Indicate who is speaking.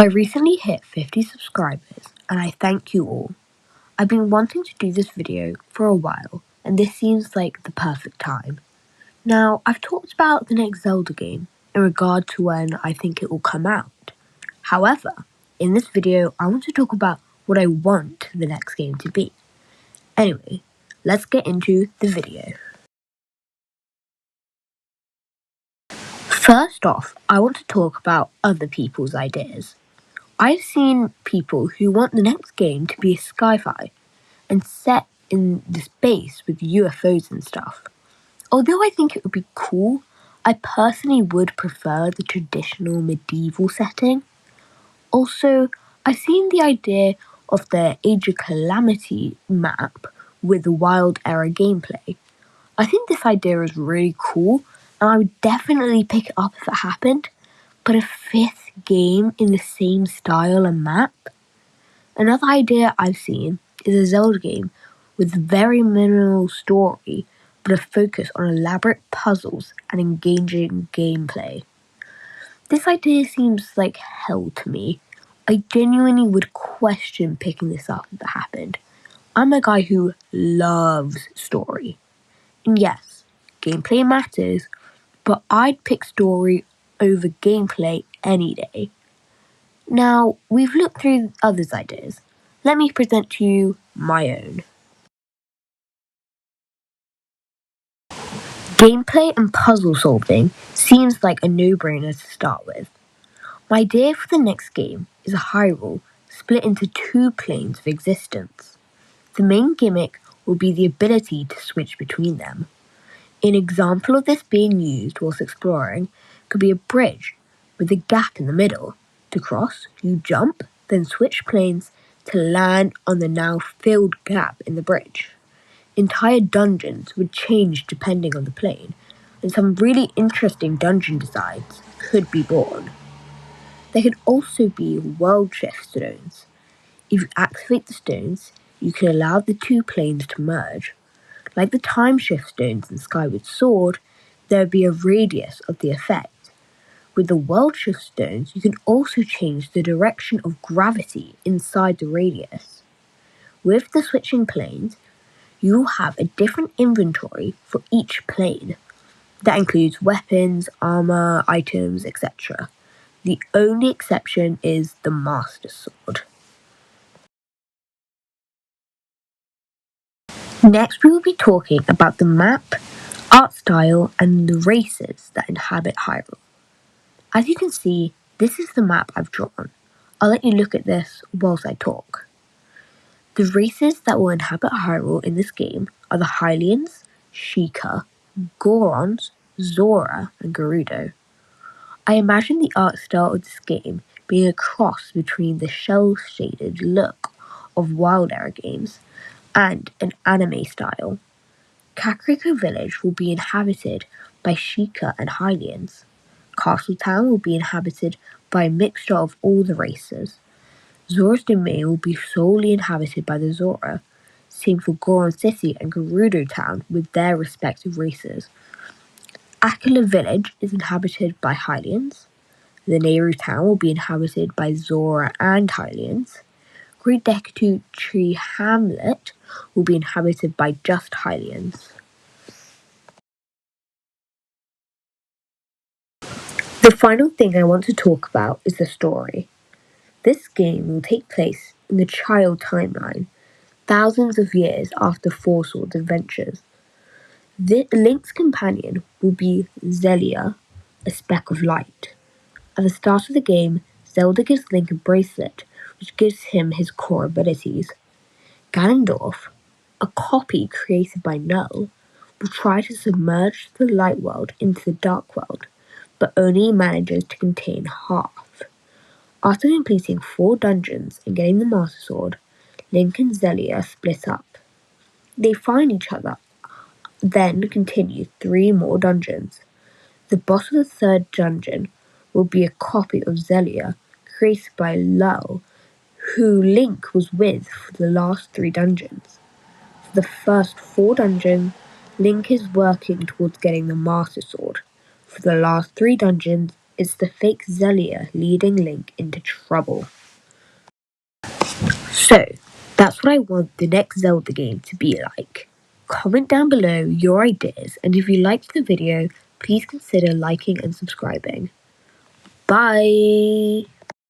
Speaker 1: I recently hit 50 subscribers and I thank you all. I've been wanting to do this video for a while and this seems like the perfect time. Now, I've talked about the next Zelda game in regard to when I think it will come out. However, in this video I want to talk about what I want the next game to be. Anyway, let's get into the video. First off, I want to talk about other people's ideas. I've seen people who want the next game to be a sci-fi and set in the space with UFOs and stuff. Although I think it would be cool, I personally would prefer the traditional medieval setting. Also, I've seen the idea of the Age of Calamity map with the Wild Era gameplay. I think this idea is really cool and I would definitely pick it up if it happened, but a fifth game in the same style and map? Another idea I've seen is a Zelda game with very minimal story but a focus on elaborate puzzles and engaging gameplay. This idea seems like hell to me. I genuinely would question picking this up if it happened. I'm a guy who loves story. And yes, gameplay matters, but I'd pick story over gameplay any day. Now, we've looked through others' ideas. Let me present to you my own. Gameplay and puzzle solving seems like a no-brainer to start with. My idea for the next game is a Hyrule split into two planes of existence. The main gimmick will be the ability to switch between them. An example of this being used whilst exploring could be a bridge with a gap in the middle. To cross, you jump, then switch planes to land on the now filled gap in the bridge. Entire dungeons would change depending on the plane, and some really interesting dungeon designs could be born. There could also be world shift stones. If you activate the stones, you can allow the two planes to merge. Like the time shift stones in Skyward Sword, there would be a radius of the effect. With the world shift stones, you can also change the direction of gravity inside the radius. With the switching planes, you will have a different inventory for each plane. That includes weapons, armor, items, etc. The only exception is the Master Sword. Next, we will be talking about the map, art style, and the races that inhabit Hyrule. As you can see, this is the map I've drawn. I'll let you look at this whilst I talk. The races that will inhabit Hyrule in this game are the Hylians, Sheikah, Gorons, Zora, and Gerudo. I imagine the art style of this game being a cross between the shell-shaded look of Wild Era games and an anime style. Kakariko Village will be inhabited by Sheikah and Hylians. Castletown will be inhabited by a mixture of all the races. Zora's domain will be solely inhabited by the Zora. Same for Goron City and Gerudo Town with their respective races. Akila Village is inhabited by Hylians. The Nehru Town will be inhabited by Zora and Hylians. Great Deku Tree Hamlet will be inhabited by just Hylians. The final thing I want to talk about is the story. This game will take place in the child timeline, thousands of years after Four Swords adventures. Link's companion will be Zelda, a speck of light. At the start of the game, Zelda gives Link a bracelet, which gives him his core abilities. Ganondorf, a copy created by Null, will try to submerge the light world into the dark world, but only manages to contain half. After completing 4 dungeons and getting the Master Sword, Link and Zelda split up. They find each other, then continue 3 more dungeons. The boss of the 3rd dungeon will be a copy of Zelda, created by Lull, who Link was with for the last 3 dungeons. For the first 4 dungeons, Link is working towards getting the Master Sword. For the last 3 dungeons, it's the fake Zelda leading Link into trouble. So, that's what I want the next Zelda game to be like. Comment down below your ideas, and if you liked the video, please consider liking and subscribing. Bye!